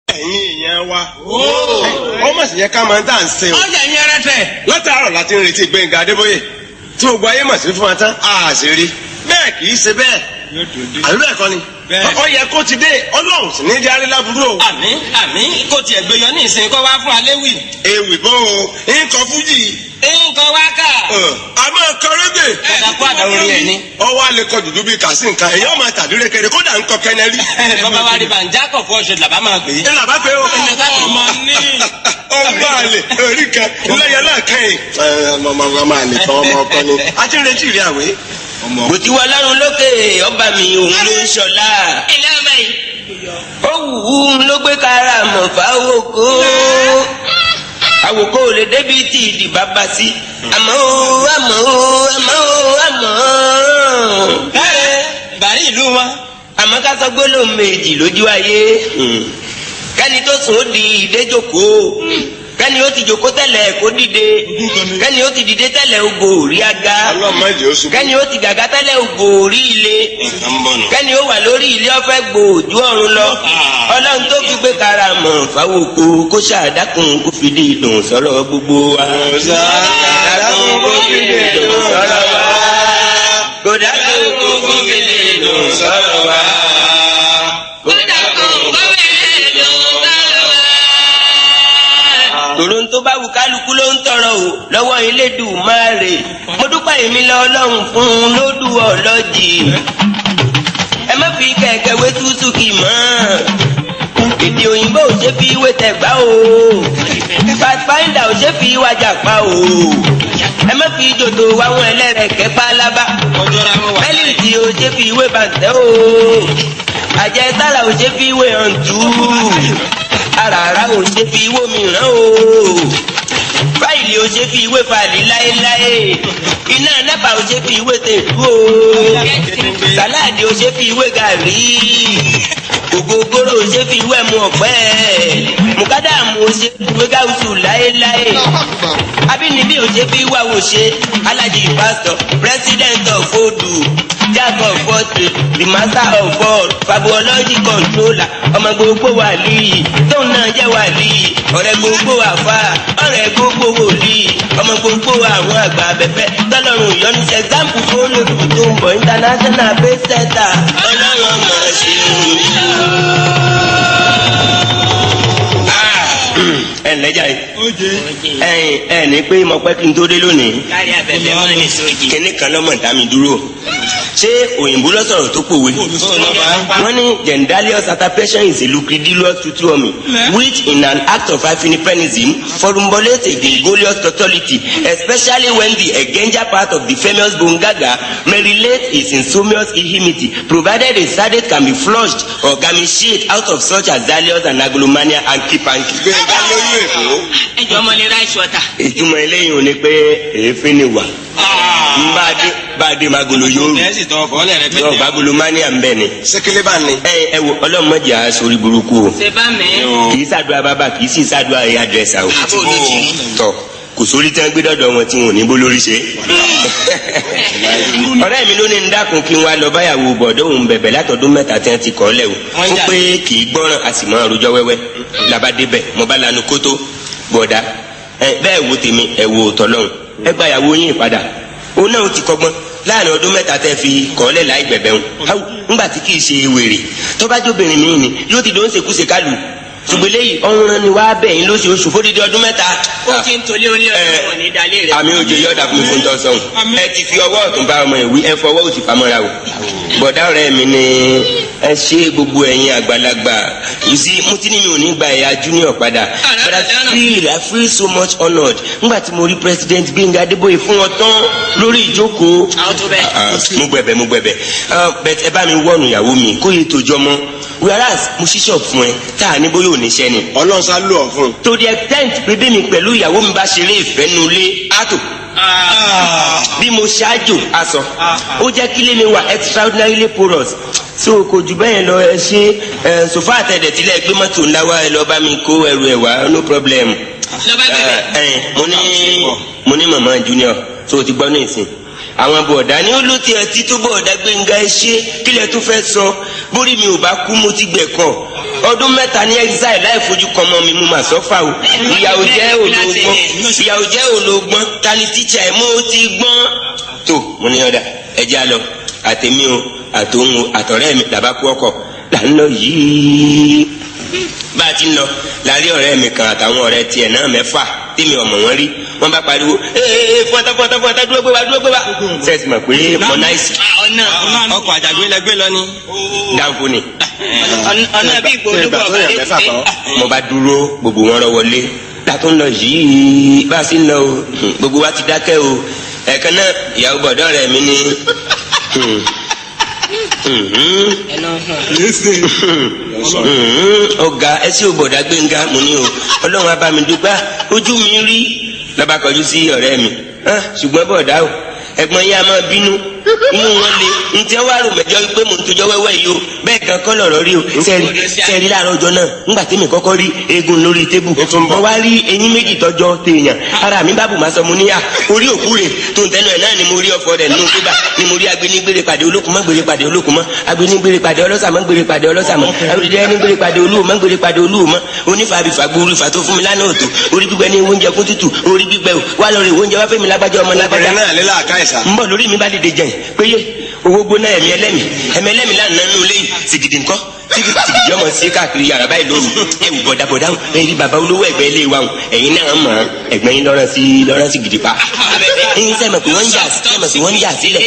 ẹ̀yin èèyàn wa ọmọ sì yẹ ká máa ń dà ń ṣe o. ọjà yẹn rẹ tẹ. látàárọ̀ láti ń retí Gbẹ́ngà Adébóyè tí gbogbo ayé mọ̀ sí fún wa tán a sì rí bẹ́ẹ̀ kì í ṣe bẹ́ẹ̀ àbí bẹ́ẹ̀ kọ́ ni ó yẹ kó ti dé Ọlọ́run sì ní járe láburú o. àmín kò tiẹ̀ gbé yọ ní ìsìn kó wá fún aléwì. ewì bó o nǹkan fújì. nǹkan wá kà. a máa kọ rédè. ẹ̀dá kó àdá orin ẹ̀ ní. ọwọ́ alẹ́ kọ dùdú bíi kàsí nǹkan èyí ọmọ tàdúrà kẹrẹ kódà ń kọ kẹnẹrí. bàbá wa rí bàǹjà kọ̀ọ̀kọ́ ṣe làbá máa pè é. ẹ làbá pé o. ọmọ ní. ọmọ àlè orí kan lẹ́yìn náà kẹ́yìn. ọmọ àlè kan ọmọ ọkọ ni. a ti ń retí ìrìn àwẹ̀. bó ti wà lọ́run lókè ọba mi òun ló ń ṣọlá. ilé ọmọ yìí. ó wù ú ló gbé kára mọ̀ fáwọ́kó. àwòkó lè débi tí ìdì bàbá sí. àmọ́ bàrí ìlú wọn. àmọ́ ká sọ gbólóhùn méjì lójú ayé. kẹ́ni tó sùn ó di ìdéjòkó. kẹ́ni ó ti jòkó tẹ́lẹ̀ kó dìde. kẹ́ni ó ti dìde tẹ́lẹ̀ ó gòrí aga. kẹ́ni ó ti gàgá tẹ́lẹ̀ ó gòrí ilé. kẹ́ni ó wà lórí ilé ọ̀fẹ́ gbòòjú ọ̀run lọ. ọlọ́run tó fi gbé karamọ̀ fáwọ́kó kó ṣàdákùn kó fi lè dùn sọ̀rọ̀ gbogbo wa. ṣàdákùn kó fi lè dùn sọ̀rọ̀ wa. kó dákùn kó fi lè dùn sọ̀rọ̀ wa. tòrò tó bá wù kálukú ló ń tọrọ o lọ́wọ́ Elédùmarè mo dúpẹ́ èmi lọ Ọlọ́run fún un lódù ọlọ́jì ẹ má fi kẹ̀kẹ́ wé tútù kì mọ́ èdè òyìnbó ò ṣe fi wé tẹ̀gbá o pathfinder ò ṣe fi wájà pa o ẹ má fi jòtò wáwọn ẹlẹ́rẹ̀kẹ́ pálábá mẹ́lìtì ò ṣe fi wé bàǹtẹ́ o àjẹsára ò ṣe fi wé hàntú àràrà ò ṣe fi wó mìíràn o fáìlì ò ṣe fi ìwé fàlì láéláé iná nẹ́pà ò ṣe fi ìwé tèlú o sàláàdì ò ṣe fi ìwé gàrí ògógóró ò ṣe fi ìwé mu ọ̀pẹ mùkádàmù ò ṣe fi ìwé gáúsù láéláé abínibí ò ṣe fi ìwà wò ṣe alájì pásítọ̀ president of odu jack of all trades the master of all fabuology controller ọmọ gbogbo wàlíì tóun náà jẹ́ wàlíì ọ̀rẹ́ gbogbo àfa ọ̀rẹ́ gbogbo wòlíì ọmọ gbogbo àwọn àgbà abẹ́fẹ́ tọ́lọ́run ìyọnu ṣe example fún olódùkú tó ń bọ̀ international base center ọlọ́run ọmọ ṣe ẹ ǹlẹ́jà yìí ẹ ní pé mo pẹ́ kí n tó dé lónìí kíní kan lọ́mọ dá mi dúró ṣé òyìnbó lọ́sọ̀rọ̀ tó pòwe wọ́n ní gendalious attapation is a lucridilous tutuomi which in an act of afinipenism formulates a gregarious tautology especially when the engendered part of the famous bone gaga may relate his insomnious ihimity provided a sardate can be flushed or gamified out of such azaleous and agolomania and kipanki. ẹjọ ọmọ ní rice water. ìtumọ̀ eléyìí ò ní pé èéfín ni wà báàdé magolo yóò rú yóò bagolo mania ń bẹ ni. sekele bá ní. ẹ wo ọlọ́mọdé a sori burúkú o. ṣe bá mi. kì í ṣàdúrà bàbá kì í sì ṣàdúrà ẹ̀yà dẹ́sà o. tọ kò sórí tí wọn gbé dọ̀dọ̀ wọn tí wọn ò ní bó lórí ṣe. ọ̀rẹ́ mi ló ní ń dákun kí n wá lọ báyàwó bọ̀dọ̀ òun bẹ̀bẹ̀ látọdún mẹ́ta tí wọ́n ti kọ́ lẹ̀ o. ó pé kì í gbọ́ràn a sì máa rojọ́ wẹ́wẹ́ labadébẹ̀ mo bá lanu kótó bọ̀dá bẹ́ẹ̀ wo tèmi ẹ̀ wo tọ́lọ́hún ẹ gbàyàwó yín padà òun náà ti kọ́gbọ́n láàrin ọdún mẹ́ta tẹ́ fi kọ́lẹ̀ láì gbẹ̀bẹ̀ wọn ńgbà tí kì í ṣe wèrè tọ́bájóbìnrin mi ni yóò ti dòun ṣèkúṣe kálù ṣùgbọ́n eléyìí ọ̀run ni wàá bẹ̀yìn lóṣooṣù fódìdí ọdún mẹ́ta. ó ti ń tolé olé ọdún òní dalé rẹ. àmì òjò yọ̀ọ̀dà fún mi fún tọ́sán ẹ ti fi ọwọ́ ọ̀tún bá ọmọ ìwí ẹ fọwọ́ òsì pamọ́ra o. bọ̀dá ọ̀rẹ́ mi ni ẹ ṣe gbogbo ẹ̀yin àgbàlagbà you see mo ti ní mi ò ní gba ẹ̀yà junior padà but I feel so much honoured nígbà tí mo rí president Gbẹ́ngà Adébóyè fún wọn tán lórí ìjókòó. mo gbẹ̀bẹ̀ bẹ́ẹ̀ ẹ bá mi wọ́ọ̀nù ìyàwó mi kó yẹ tó jọmọ́ whereas mo ṣíṣọ́ fún ẹ tá a ní bóyá oníṣẹ́ ni. ọlọ́sà lù ọ́ fún. to the extent pé bí mi pẹ̀lú ìyàwó mi bá ṣeré ìfẹ́ nulẹ̀ àtò bí mo ṣáájò aṣọ ó jẹ́ kílé mi wà extraordinarily porous so kò jù bẹ́ẹ̀ lọ ẹ ṣe sofa àtẹ̀dẹ̀ tílẹ̀ gbé mọ́tò ńlá wa ẹ lọ bá mi kó ẹrù ẹ̀ wá no problem. mo ní mama junior so o ti gbọ́ ní ìsìn àwọn bọ̀dá ní ó ló tiẹ̀ tí tó bọ̀dá Gbẹ́ngà ẹ ṣe kílẹ̀ tó fẹ́ sọ bórí mi ò bá kú mo ti gbẹ̀kọ̀ ọdún mẹ́ta ní exile láì fojú kan mọ́ mi mú mà sọ́fà o ìyàwó jẹ́ olóògbọ́n tani tíṣà ẹ̀ mọ́ ó ti gbọ́n tó mo ní ọ̀dà ẹ̀jẹ̀ àlọ́ àtẹ̀mí o àtòun o àtọ̀rẹ́ mi làbá kú ọkọ̀ là ń lọ yìí bá a ti ń lọ láàrin ọ̀rẹ́ mi kan àtàwọn ọ̀rẹ́ tiẹ̀ náà mẹ́fà tèmi ọmọ wọn rí wọn bá pariwo fọta dúró gbé wa sẹ́ẹ̀sì mọ̀ pé mọ náìsì. ọkọ̀ àjàgbé lẹgbẹ́ lọ ni. dáńfó ni. ọ̀nà bí ìgbòho mo bá dúró gbogbo wọn rọ wọlé látó ń lọ yìí bá a sì ń lọ o gbogbo wa ti dákẹ́ o ẹ̀ẹ̀kan náà ìyàwó bọ̀dọ̀ rẹ̀ mi ni ọ̀gá ẹsẹ òbọdà Gbénga mo ní o Ọlọ́run abamidugba ojú mi rí lọba kọjú sí ọ̀rẹ́ mi ṣùgbọ́n bọ̀dá o ẹ̀gbọ́n yẹn a máa bínú inú wọn le ntẹ wàá rò mẹjọ pé mò ń tojọ wẹwẹ yìí o bẹ́ẹ̀ kan kọ́ lọ̀rọ̀ rí o sẹẹri láàárọ̀ ọjọ́ náà ńgbà tèmi kọ́kọ́ rí eegun lórí tébù mo wá rí eyín méjì tọjọ téèyàn ara mi bábù máa sọ mo níyà orí òkú rè tó ń tẹnu ẹ náà ni mo rí ọ̀fọ̀ rẹ̀ nínú gbégbà ni mo rí agbénigbére pàdé olókùn mọ́ gbére pàdé olókùn mọ́ agbénigbére pàdé ọlọ́sàmọ́ gbére pàdé ọlọ́sàmọ́ àwòrán ẹni gbére pàdé olúwo mọ́ gbére pàdé olúwo mọ́ onífàbífàgbó orí fàtó fún mi lánàá òtò orí gbígbẹ ní oúnjẹ kún tútù orí gbígbẹ wà lórí oúnjẹ wá fẹ́mi lágbájá ọmọ lágbájá ń bọ̀ lórí mi bá dìde jẹ̀yìn péye owó gbóná ẹ̀mí ẹlẹ́mì lánàá nínú ilé yìí sìgìdì ńkọ́ sìgìdì ọmọ sí káàkiri yàrá báyìí lóru ẹ̀wù bọ̀dàbọ̀dà ẹ̀rí bàbá olówó ẹ̀gbẹ́ ilé wa ẹ̀yin náà mọ̀ ẹ̀gbẹ́ yín lọ́rọ́ sí gidi pa ẹ̀yin sẹ́mọ̀ pé wọ́n ń jà sílẹ̀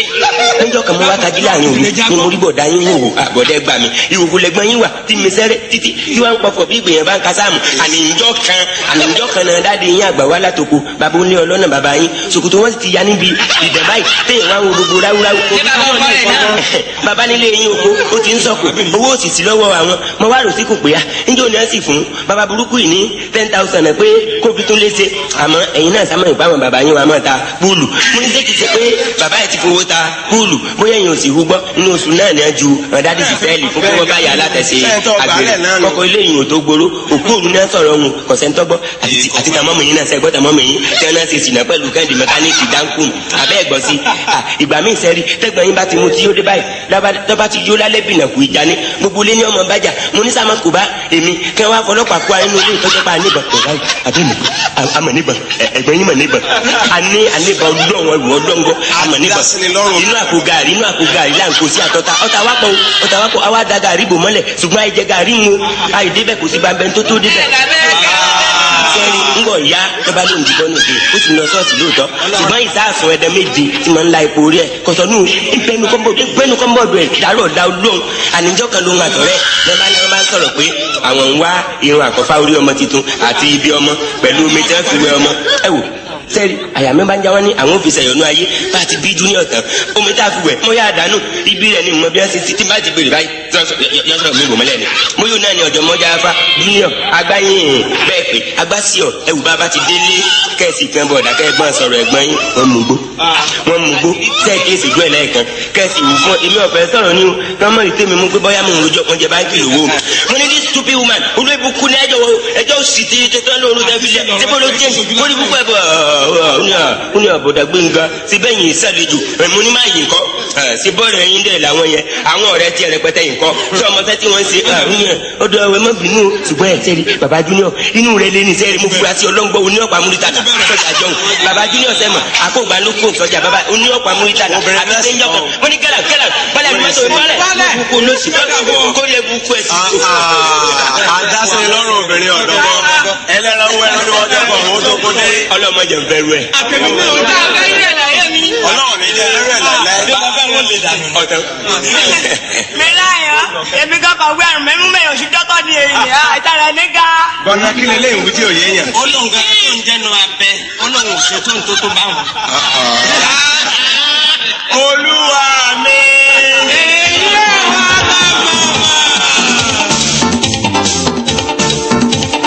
ẹ̀jọ̀ kan mo wá tají láàrin òru ni mo rí bọ̀dà yín wò àbọ̀dà ẹgbà mi ìhòòhò lẹ́gbọ́n yín wà tí mi sẹ́rẹ́ títí tí wọ́n ń pọ̀fọ̀ bí ìgbìyànjú bá ń kásáàmù àníjọ́ kan náà dáadé yín àgbà wá látòkò bàbá ó lé ọlọ́nà bàbá yín ṣòkòtò wọn sì ti ya níbi ìdẹ̀ báyìí téèyàn wá wo gbogbo ráúráú bàbá nílé yín oko ó ti ń sọkò owó òsìsì lọ́wọ́ àwọn mo wá rò sí kò pé ya níjó ni wọ́n sì fún bàbá burúkú yìí ní 10,000 pé kó fi tún léṣe àmọ́ ẹ̀yin náà sámọ̀ ìpamọ́ bàbá yín wà mọ́ ta púùlù mo ní sẹ́kì ṣe pé bàbá yìí ti fowó ta púùlù bóyá ẹ̀yin ò sì rúgbọ́ nínú oṣù náà ní ju ọ̀dádì sí fẹ́ẹ̀lì fún kí wọ́n bá yà látẹ̀sẹ̀ àgbèrè kọ́kọ́ ilé yìí ò tó gbóró òkú òru náà sọ̀rọ̀ ohun kọ̀sẹ́ntọ́gbọ́ àti tàmọ́mọ̀ yín náà sẹ́gbọ́ tàmọ́mọ̀ yín tí wọ́n náà ṣe sìnà pẹ̀lú kẹ́ndì mẹkáníìkì dáńkùn abẹ́ ẹ̀gbọ́n sí ìgbà míì sẹ́rí tẹ́gbọ̀n yín bá ti mu tí ó dé báyìí lọ́ba ti yó lálẹ́ bìnà kù ìjà ni gbogbo ilé ní ọmọ bájà mo ní sàmọ́ kò bá èmi kẹ́ wá fọlọ́pàá kó inú ilé ìtọ́jú pa níbọn ọ̀gá àbẹ́mi àmọ̀ níbọn ẹ̀gbọ́n yín mọ̀ níbọn àníbọn ọlọ́wọ́ ìwọ ọlọ́ngọ́ àmọ̀ níbọn inú àpò gàrí là ń kó sí àtọ́ta ọ̀tá wápọ̀ àwa da gàrí bò mọ́lẹ̀ ṣùgbọ́n àìjẹ gàrí mu àìdébẹ̀ kò sí gbàgbẹ́ tó débẹ̀ sẹ́ni ńgbọ̀ ya tọ́ba ló ń dìbọn nìkan ó sì lọ sọ́ọ̀sì lóòótọ́ ṣùgbọ́n ìsáàsùn ẹ̀dẹ̀ méje tí mo ń la ipò orí ẹ̀ kọ̀sọ́nù ìgbẹ́nu kọ́ńbọ̀dù ẹ̀ dárò dá lóhùn àníjọ́ kan ló ń àtọ̀rẹ́ lọ́ba ni wọ́n bá ń sọ̀rọ̀ pé àwọn ń wá irun àkọ́fà orí ọmọ tuntun àti ibi ọmọ pẹ̀lú omi tí wọ́n fi wẹ ọmọ ẹ wò sẹ́ẹ̀rì àyà mi bá ń já wọn ní àwọn òfìsẹ̀ yọ̀nù ayé bá ti bí junior tán omi tá a fi wẹ̀ mo yá àdánù ibi rẹ̀ ni mo bí wọ́n ti ti bá ti bèrè báyìí yọ̀sọ̀rọ̀ mi bò mọ́lẹ̀ ni mo yóò náà ní ọ̀dọ̀ mọ́jà afa junior agbáyìn bẹ́ẹ̀ pé agbásíọ̀ ẹ̀wù bá ti délé kẹ́ẹ̀sì kan bọ̀ ọ̀dà kẹ́ẹ̀gbọ́n sọ̀rọ̀ ẹ̀gbọ́n yín wọ́n mú gbó sẹ́ẹ̀kì èsì gbọ́ ẹ̀ lẹ́ẹ̀kan kẹ́ẹ̀sì wù fún èmi ọ̀fẹ́ sọ̀rọ̀ ní o lọ́mọ ìtẹ́ mi mú pé bọ́yá mo ń rojọ́ kan jẹ báńkì lówó mo ní this stupid woman olóòbùkún ní ẹjọ́ òsì ti tẹ́tọ́ lóru tẹ́fílẹ̀ tẹ́fọ́ ló jẹ́ mo ní púpọ̀ ẹ̀bọ̀ ó ní ọ̀bọ̀dà Gbénga sí bẹ́yìn ìsàlejò mo ní máa yìí kọ́ sí bọ́ọ̀lù ẹ̀yìn dẹ̀ làwọn yẹn àwọn ọ̀rẹ́ tí rẹpẹtẹ yìí kọ́ tí ọmọ fẹ́ tí wọ́n ń ṣe ọdọ ẹ̀wẹ̀ mọ́ bínú ṣùgbọ́n ẹ̀ sẹ́rí baba junior inú rẹ̀ lé ní sẹ́rí mo fura sí ọlọ́ngbọ́ oníọ̀pá múrítàdà sọ́jà jọ̀hún baba junior sẹ́mọ̀ àkóògbà ló kó sọ́jà baba oníọ̀pá múrítàdà àbí sẹ́yìn ọkàn wọ́n ní gẹ́là bálẹ̀ mọ́tò bálẹ̀ bukú lóṣì kó lè bukú ẹ̀ sí. àdásẹ́ lọ́rùn obìnrin ọ̀dọ́gbọ́ ẹlẹ́ran wọ ẹran ni wọ́n tẹ́ bọ̀ wọ́n tó kó dé. ọlọ́mọdé ń bẹ̀rù ẹ̀. ọlọ́run ní jẹ́ ẹrú ẹ̀ lálẹ́. mi láyọ̀ èmi kọ́kọ́ wí àrùn mẹ́mú mẹ́yàn oṣù tọ́kọ́ ni èyí ìtara níga. gbọ́dọ̀ kí ni eléyìí wí tí ò yé yàn. Ọlọ́run gan tó ń jẹ́nu abẹ Ọlọ́run ò ṣe tó bá wọn. Olúwa mi.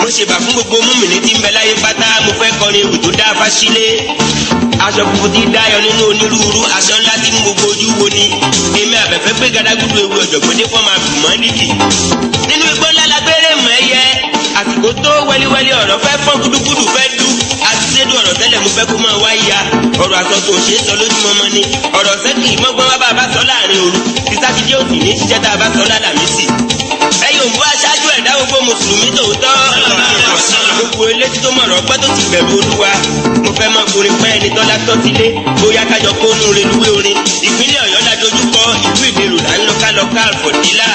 mo ṣèbà fún gbogbo múmìnì tí ń bẹ láyé pátá mo fẹ́ kọrin ewu tó dá fásílẹ̀ aṣọ funfun tí dáyọ nínú onírúurú aṣọ ńlá tí gbogbo ojú wo ni èmi àbẹ̀fẹ́ gbé gàdágùdù ewu ọ̀jọ̀gbọ́dé fọ́ọ̀mù àbùmọ́lìkì nínú igbó ńlá la gbére mọ́ ẹyẹ àsìkò tó wẹ́líwẹ́lí ọ̀rọ̀ fẹ́ fọ́n gúdúgúdú fẹ́ dú àti sédú ọ̀rọ̀ tẹ́lẹ̀ mo fẹ́ kó máa wá ya ọ̀rọ̀ àsọtò ṣe é sọ lójúmọmọ ni ọ̀rọ̀ sẹ́kì mọ́gbọ́n wá bá a bá sọ láàrin òru tí sátidé òsì ní ṣiṣẹ́ tá a bá sọ lálàmísì ẹ̀yin òǹbó aṣáájú ẹ̀dá mùsùlùmí tòótọ́ gbogbo eléyìí tó mọ̀rọ̀ gbọ́ tó ti bẹ̀rù olúwa mo fẹ́ mọ orin pẹ́ ẹni tọ́lá tọ́ sílé bóyá kájọ kónú reluwé orin ìpínlẹ̀ ọ̀yọ́ la dojúkọ ìlú ìlérò là ń lọ kálọ̀ká àfọ̀dílà.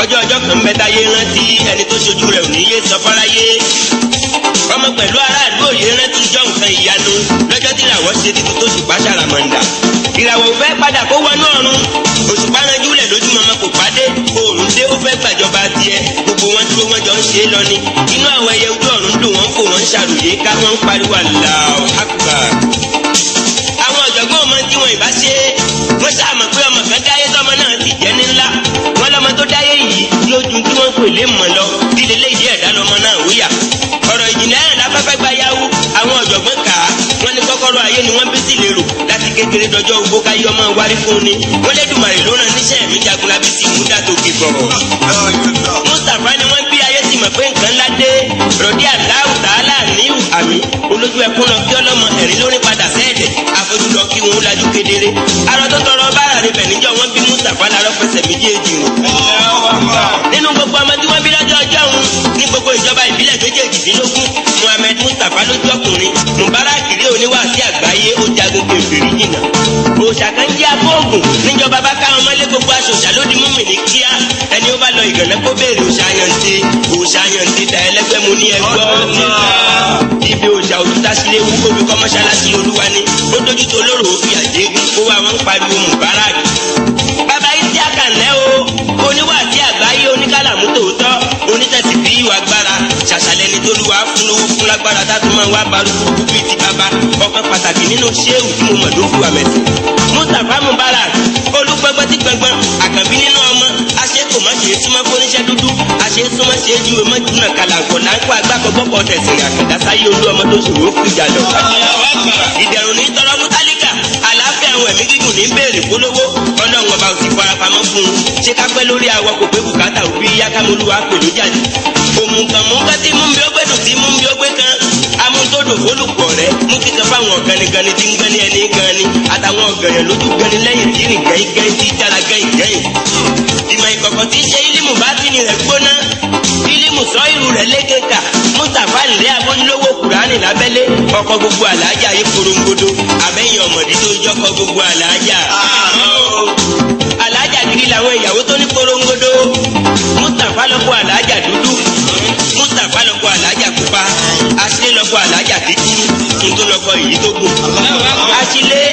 ọjọ́ kan bẹ táyé rántí ẹni tó ṣojú rẹ̀ ò ní yé sọ fáráyé ọmọ pẹ̀lú aráàlú òye rántí jọ nǹkan ìyanu lọ́jọ́ tí ìràwọ̀ ṣe títún tó ṣùpá ṣàràmàǹdà ìràwọ̀ fẹ́ padà kó wọnú ọ̀run òṣùpá ranjú lẹ̀ lójú mọ́mọ́ kò pàdé oòrùn dé ó fẹ́ gbàjọba tiẹ̀ gbogbo wọn dúró wọn jọ ń ṣe é lọ ni inú àwọn ẹyẹ ojú ọ̀run dùn wọ́n fò wọ́n ń ṣàròyé ká wọ́n ń pariwo Allahu Akbar. àwọn ọ̀jọ̀gbọ́n ọmọ tí wọn ìbá ṣe wọ́n ṣàmọ̀ pé ọmọ kan dáyé tọ́mọ náà ti jẹ́ ní ńlá wọn lọ́mọ tó dáyé yìí yóò ju tí wọ́n pè lé mọ̀ lọ kí lélẹ́yìí ẹ̀dá lọ́mọ náà wíyà ọ̀rọ̀ ìjìnlẹ̀ ẹ̀rọ afẹ́fẹ́ gba yahoo àwọn ọ̀jọ̀gbọ́n kà á wọ́n ní kọ́kọ́rọ́ ayé ni wọ́n bí sí lérò láti kékeré dọjọ́ ogbó káyé ọmọ wárí fún ni wọ́n lé dùmàrè ló ràn níṣẹ́ mi jagun lábí sí ìmúdà tó kì bọ̀. Mustapha ni wọ́n bí ayé sì mọ̀ pé nǹkan ńlá dé rọ̀dí Allahu Ta'ala níhù àmì olójú ẹkún lọ kí ọlọ́mọ ẹ̀rín lórí padà sẹ́ẹ̀dẹ̀ àfojú lọ kí wọn lajú kedere arọ tó tọrọ bára rẹ bẹ̀ níjọ́ wọ́n bí Mustapha larọ́ fẹsẹ̀ méjèèjì nínú gbogbo ọmọ tí wọ́n bí lọ́jọ́ ọjọ́ òun ní gbogbo ìjọba ìbílẹ̀ méjèèjìdínlógún Muhammed Mustapha lójú ọkùnrin Mubarak rí oníwàásí àgbáyé ó jagun kèfèrí jìnnà òòṣà kan jẹ́ agbóògùn níjọba bá káwọn mọ́lé gbogbo aṣòṣà ló di múmi ní kíá ẹni ó bá lọ ìgànnà kó béèrè òòṣà yànté dà ẹlẹ́gbẹ́ mu ní ẹgbọ́ ibi òòṣà òtútà sílé wú kóbi kọ́ mọ́ṣáláṣí olúwa ni ó dójú tó lóró òfin àjẹgùn kó wá wọn pariwo Mubarak bàbá ìdí àkànlẹ́ o oníwàásí àgbáyé oníkàlàmú tòótọ́ onítẹ̀sí bí ìwà agbára ṣàṣàlẹ̀ ní tolúwa fún lówó fún lágbára tátó máa wá balùwò bíi ti bàbá ọkàn pàtàkì nínú ṣéwù tí mo mọ̀ ló fún wa mẹ́sìn. Mustapha Mubarak olùgbọ́gbọ́ tí gbọ̀ngbọ̀n àkànbí nínú ọmọ aṣẹ́kọ̀mọ́ ṣe é súnmọ́ fóníṣẹ́ dúdú aṣẹ́ súnmọ́ ṣe é juwe mọ́júnà kàlàkọ̀ láńkọ́ agbákọ̀gbọ́kọ̀ tẹ̀sìn àkàndá sáyé olú ọmọ tó ṣòro ó fìjà lọ. ìdẹ̀rùn ní tọrọ mútálíkà àlàáfíà àwọn ẹ̀mí gígùn ní béèrè polówó ọlọ́run ọba ò sì farapamọ́ fún un ṣé ká pẹ́ lórí àwọ̀ kò pé bùkátà òbí yákàmúlùwà pèlú jáde òmùkànmùkà tí mú mi ó gbé dùn tí mú mi ó gbé kan amúntòdò fólùpọ̀ rẹ̀ mú kíkan fáwọn ọ̀ganigani tí ń gbẹ́ni ẹni gani àtàwọn ọ̀gẹ̀rẹ̀ lójú gbẹ́ni lẹ́yìn tí rìn gẹ́gẹ́ tí jára gẹ́gẹ́ ìmọ̀ ìkọ̀kọ̀ tí ṣe ílímù bá tí ni rẹ̀ gbóná ílímù sọ irú rẹ̀ lékeka Mustapha nílé abójúlówó Kùránì lábẹ́lé ọkọ̀ gbogbo àlàájá yìí korongodo àbẹ́yìn ọmọdé tó jọ́kọ̀ gbogbo àlàájá àlàájá kiri làwọn ìyàwó tó ní korongodo Mustapha lọ́kọ̀ àlàájá dúdú Mustapha lọ́kọ̀ àlàájá pupa aṣílẹ̀ lọ́kọ̀ àlàájá kíkúrú nítorí lọ́kọ̀ èyí tó gùn aṣílẹ̀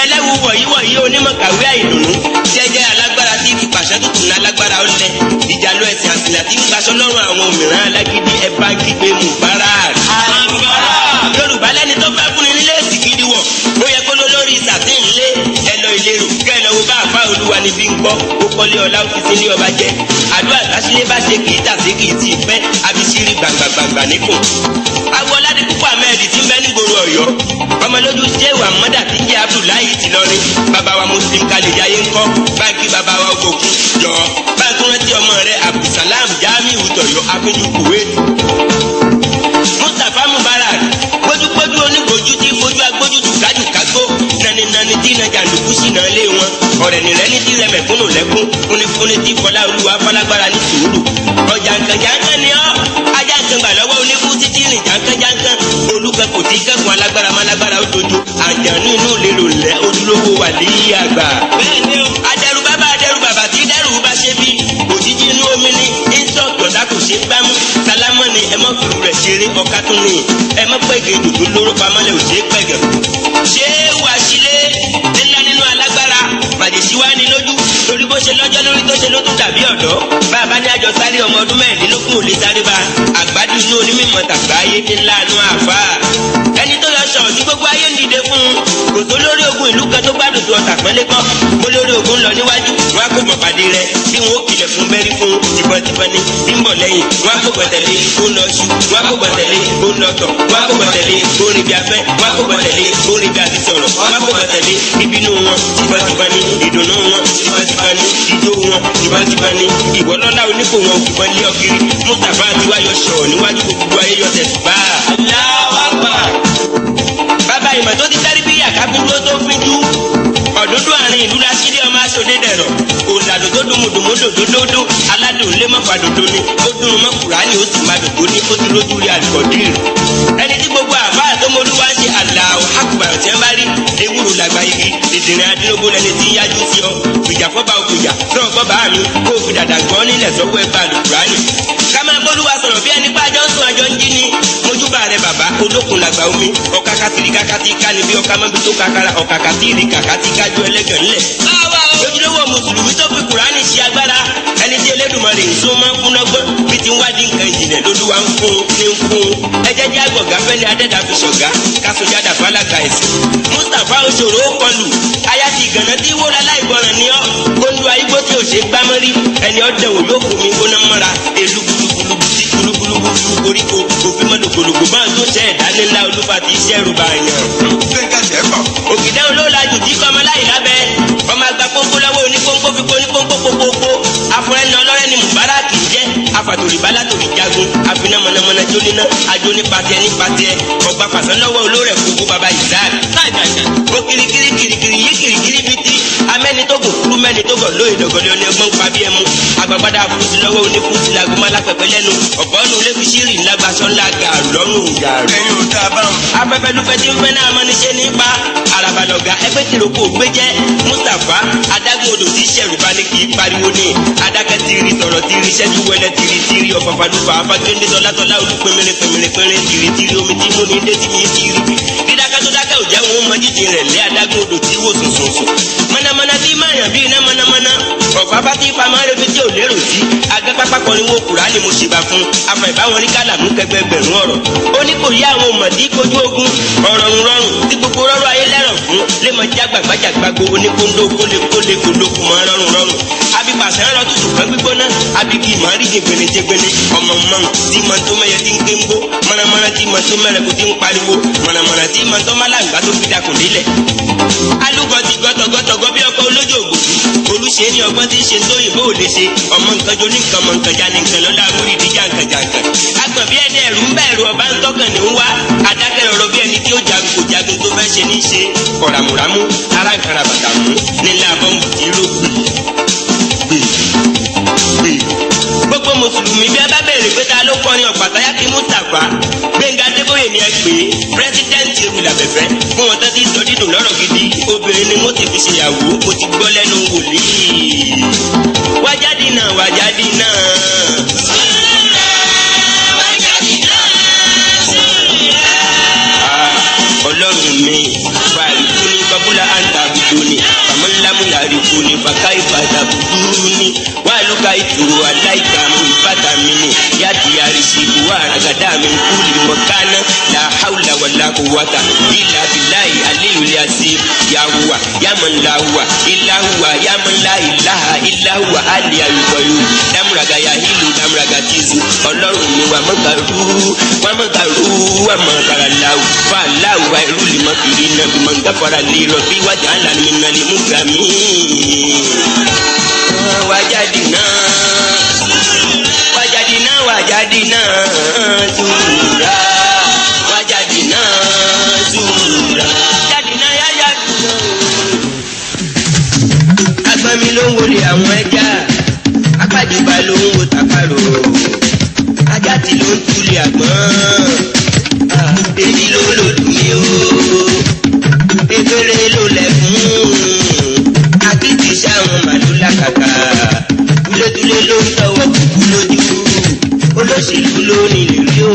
ẹlẹ́wù wọ̀nyí onímọ̀kàwé àìdùnnú jẹ́jẹ́ alágbára tí fi pàṣẹ tó tún lálágbára ọlẹ́ ìjàlọ ẹ̀sìn àsìlẹ̀ tí ń gbaṣọ lọ́rùn àwọn òmìnira alágídí ẹ̀bá kígbe Mubarak. Yorùbá lẹ́ni tó fẹ́ fúnni nílé èsì gidi wọ̀ ó yẹ kó ló lórí ìsàtìn ńlé ẹlọ ìlérò kẹlọ wo bá àfa olúwa ní bí ń gbọ́ ó kọ́lé ọlá ó fi sí ilé ọba jẹ́ àdúrà tásílẹ̀ bá ṣe kì í tàbí kì í tì í fẹ́ abisiri gbàgbàgbà níkùn. Agbọ́ládé púpọ̀ Ahmed ti ń bẹ nígboro Ọ̀yọ́ ọmọlójú Ṣéwù Àmọ́dà tí ń jẹ́ Abdullahi ti lọrin bàbá wa Muslim Khalid ayé ńkọ́ báńkì bàbá wa Ògòkun jọ báńkì rántí ọmọ rẹ̀ Abdulsalam Jamiu tọ̀yọ́ afẹ́jú Kuwait. Mustapha Mubarak gbójúgbójú onígbòjú tí fojú agbójú tùkájù kágbó naninani tí iná jàǹdùkú sì náà lé wọn ọ̀rẹ́ nìrẹ́ ní tí rẹ mẹ̀kúnnù lẹ́kún fúnifúni tí fọlá olúwa fọlágbára ní sùúrù ọjà nkanjankan ni ọ́ ajá nkan gbà lọ́wọ́ oníkú títí rìn jankanjankan olùkọ́ kò tí kẹ́kọ̀ọ́ alágbára málágbára ó dojo àjànú inú lérò lẹ́ ojúlówó wà léyìí àgbà. adẹrù bàbá tí dẹrù bá ṣe bí òjijì inú omi ní ìṣọ̀tọ̀ dákò ṣe gbámú sálámọ́ ni ẹ mọ́ fìrù rẹ̀ ṣeré ọ̀ká tún ní ẹ mọ́ pẹ̀gẹ́ dòdò lóró pamọ́lẹ̀ ò ṣe é pẹ̀gẹ́. ṣé wàá sílé ńlá nínú alágbára màjèṣí wá ní lójú lórí bó ṣe lọ́jọ́ lórí tó ṣe ló tún dàbí ọ̀dọ́ bàbá ní àjọ sáré ọmọ ọdún mẹ́rìndínlógún ò lè sáré bá àgbájú inú onímọ̀ tàgbáyé ní láàánú àfà ẹni tó yọ sọ̀rọ̀ tí gbogbo ayé ń dìde fún un kò tó lórí ogun ìlú kan tó gbádùn tó ọ̀tà pẹ́lẹ́ kan kó lórí ogun lọ níwájú wọn á kó mọ̀ pàdé rẹ tí wọn ó kilẹ̀ fún bẹ́rí fún ìbọn ní ń bọ̀ lẹ́yìn wọn á kó gbọ̀tẹ̀lé ó lọ ṣu wọn á kó gbọ̀tẹ̀lé ó lọ tọ̀ wọn á kó gbọ̀tẹ̀lé ó rìn bí afẹ́ wọn á kó gbọ̀tẹ̀lé ó rìn bí àti sọ̀rọ̀ wọn á kó gbọ̀tẹ̀lé ìbínú wọn ìbọn ní ìdùnnú wọn ìbọn ní ìjó wọn ìbọn ní ìwọlọ́lá oníkó wọn ìbọn lé ọkiri Mustapha ti wáyọ sọ̀rọ̀ níwájú gbogbo ayé yọ tẹ̀sí bá bàbá ìmọ̀ tó ti tẹ́rí bí yàkábúrú tó fi jú ọ̀dúndún àárín ìlú lásìrí ọmọ aṣòdé dẹ̀rọ̀ òǹdàdó tó dùn mùdùmùdù dòdòdó aládùn lé mọ́ fàdòdò ni ó dùn mọ́ Kùránì ó sì máa dòdò ní ó ti lójú rí àlùkọ̀dìrì. ẹni tí gbogbo àbá tó mọ́lúwá ń ṣe Allahu Akbar tí wọ́n bá rí ewúro làgbà igi dìdìrín adínlógún lẹni tí ń yájú sí ọ ìjàfọ́ba òkùjà náà kọ́ bá mi kó o fi dàdà gbọ́n nílẹ̀ sọ́wọ́ ẹgbẹ́ àlùkùránì. ká máa bọ́lúwa sọ̀rọ̀ bí ẹni pàjọ́ ń sún àjọ ń jí ni mojúbà rẹ bàbá olókun làgbà omi ọ̀kàkàtìrì kàkàtì kánì bí ọ̀ká mọ́bi tó kakara ọ̀kàkàtìrì kàkàtì kájú ẹlẹ́gàn ńlẹ̀. ojúlówó mùsùlùmí tó fi Kùránì ṣe agbára ẹni tí Elédùmarè ń sún máa ń fún lọ́gbọ́n bí ti ń wádìí nǹkan ìjìnlẹ̀ lóluwà ń fún ní ń fún ẹjẹ́ jẹ́ àgbọ̀gá fẹ́ni adẹ́dà fi ṣọ̀gá kásojádà fálákà ẹ̀sìn. Mustapha òṣòro ó kọlù aya ti gànà tí wó láláìgbọràn ní ọ́ kóńdú ayígbó tí ò ṣe gbámọ́rí ẹni ọ̀dẹ̀ wò yóò fomi gbóná mọ́ra èlú gbulugbulu tí gbulugbulu koríko òfin mọ́dògbòlògbò máa tó ṣe ẹ̀dánilá olúfa ti ṣẹ́rù bàyàn. òkìdá olóòlàjù tí kọ́ ọmọ láì lábẹ́ ọmọ àgbà pọ́npọ́ lọ́wọ́ onípọ́npọ́ fi kó onípọ́npọ́ pọ́pọ́pọ́ afọrẹ́ni ọlọ́rẹ́ ni Mubarak jẹ́ afatòrì balátòrì jagun afiná mọ̀nàmọ́ná jóníná ajó nípatẹ́ ọgbà pàṣán lọ́wọ́ olórẹ̀ gbogbo baba Isaac. ó kirikiri yí kirikiri bìtì amẹ́ni tó gùn kúrú mẹ́ni tó gọ̀ lóye dọ̀gọ́lẹ́ ọ̀nà ẹgbọ́n pa bí ẹmu agbàgbádá fúrúsì lọ́wọ́ onífúrúsì làgùnmọ́ alápẹ̀pẹ̀ lẹ́nu ọ̀pọ̀ọ́nù lẹ́fíṣírì ńlágbàsọ́ ńlá gàrú lọ́rùn gàrú. afẹ́fẹ́ lúfẹ́ tí ń fẹ́ náà mọ́ni ṣe nípa àràbàlọ̀gà ẹgbẹ́ tìrókò gbé jẹ́ Mustapha adágún odò tí sẹ̀rù bá ní kì í pariwo ní adákẹ́ tìrì tọ̀rọ̀ tìrì sẹ́jú wẹ́lẹ́ tìrì ọ̀fàfàlùfà afagéńdé tọ́látọ́lá olùpẹ̀mẹ̀rẹ̀ tìrì omi tí mo ní dé tí mi tìrì dídákẹ́ tó dákẹ́ ò jẹ́ wọn mọ jíjì rẹ̀ lé adágún odò tí wò sùnsùnsùn mọ̀nàmọ́ná tí máa yàn bí iná mọ̀nàmọ́ná ọ̀fàfà tí pamọ́ rẹ̀ fi tí ò lérò sí agbẹ́pápá kan ní wo Kùránì mo ṣèbà fún afọ ìbáwọn rí kálàmú kẹgbẹgbẹ̀rún ọ̀rọ̀ ó ní kò yá àwọn mọ̀dí kojú ogun ọ̀rọ̀ ń rọrùn tí gbogbo rọrùn ayé lẹ́rọ̀ fún lè mọ jágbàgbàjàgbà gbogbo ní kóńdó kólé kólókù mọ́ rọrùn abipàṣẹ ń rọ tutù kan gbígbóná abigi màrí jẹgbẹrẹjẹgbẹrẹ ọmọ mọ tí mọ tó mẹyẹ tí ń gbé ń gbó mọ̀nàmọ́ná tí mọ tó mẹrẹ kó tí ń pariwo mọ̀nàmọ́ná tí mọ tó málàǹgbá tó fi dakùn nílẹ̀. alúgọ ti gọtọgọtọgọ bí ọkọ olójó ògbòdú olùṣe ní ọgbọ́n tí ń ṣe tóyìnbó ò lè ṣe ọmọ nǹkan jó ní nǹkan mọ nǹkan já ní nǹkan lọ́la amúrídìí jàǹkàjàǹkà. agbọ̀n bí ẹni ẹ̀rù ń bẹ̀rù ọba ń tọ́kàn ní ń wá adákẹ́ ọ̀rọ̀ bí ẹni tí ó jagun kò jagun tó fẹ́ ṣe ní ṣe kọ̀ràmùrámù ara ń kara bàtà mú nílẹ̀ abọ́ǹbù tí ló gbogbo mùsùlùmí bí a bá béèrè pé ta ló kọrin Ọ̀pàtáyà kí Mustapha Gbẹ́ngà Adébóyè ni ẹ pè é pírẹsidẹ́ǹtì ewu làbẹ̀fẹ́ fún wọn tó ti sọ dídùn lọ́rọ̀ gidi obìnrin ni mo ti fi ṣèyàwó mo ti gbọ́ lẹ́nu wòlíì wájáde náà ọlọ́run mi wà ìkú ní babúlà àǹtà àbùdó ni àmọ́lámúlà àríkú ní bàkà ìbàdà bùdúrú ni wà lùkà ìtòrò aláìka mú ìbàdà mi ni yàtì àrísí ìwà àràgàdà mi ń kú lè mọ̀kánná làhàwùlà wàlà kùwàtà ìlà bìláì àlélulia sí yahuwa yamanlahuwa ìlàhuwa yamanla ìlàhà ìlàhuwa àlè àyùkọ̀yù dámúraga yahilu dámúraga tìzù ọlọ́run mi wà mọ̀gàrú wà mọ̀gàràláwù fàláwù wà irú lè mọ̀ kiri náà bí mọ̀ ń gáfara lè rọ̀ bí wájà ńlá ni mi nà lè mú gàmí. wájáde náà zúra wájáde náà zúra jáde náà yáyá zúra. agbọ́n mi ló ń wọlé àwọn ẹja apájùbà ló ń wo tàkàrò ajá tí ló ń túlẹ̀ àgbọ̀n èyí ló lòdù mí o ebèrè ló lẹ̀ fún akíkì sáwọn màlúù làkàkà túlétúlé ló ń tọwọ́ kúkú lójú olóṣèlú ló nílé rí o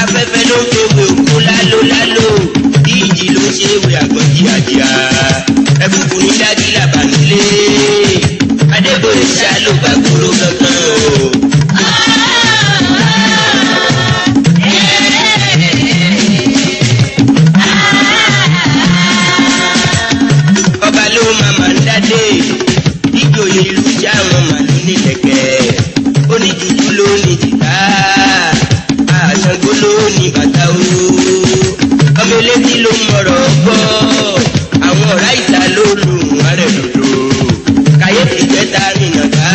afẹ́fẹ́ ló ń fewé òkú lálóláló ìjì ló ṣe é wé àgbọ̀n jíàjíà ẹ̀bùkún ní dájú làbànílé Adébóyè ṣá ló gbàgbóró gangan o. ọba ló máa ń dádé ìjòyè ìlú já wọn màlúù nílẹ̀kẹ̀ oníjújú ló ní jìtá àṣàngó ló ní bàtà o ọmọ elétí ló mọ̀rọ̀ gbọ́ àwọn ọ̀rá ìta ló lù wọ́n rẹ̀ lòdò kàyéfì jẹ́ta rìnà ká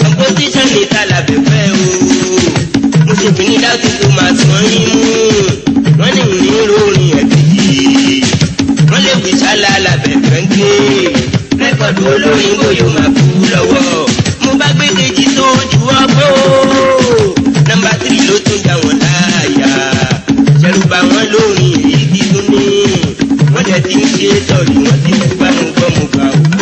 competition ní tàlàbẹ̀ fẹ́ o mo ṣe fi ní dáàtú tó máa tí wọ́n yín mú wọ́n ní ní ròrìn ẹ̀kejì wọ́n lè fi ṣálá làbẹ̀ fẹ́ ń gbé rẹ́kọ̀dù olóòrùn. òyìnbó yóò máa kú lọ́wọ́ mo bá gbé kejì sójú ọgbó nọ́mbà 3 ló tún já wọn láàyà ṣẹ̀rù bá wọn lórí èyí tí tún ní wọ́n jẹ́ ti ń ṣe tọ̀rí wọ́n ti ń gbámúgbọ́mù gbà ó.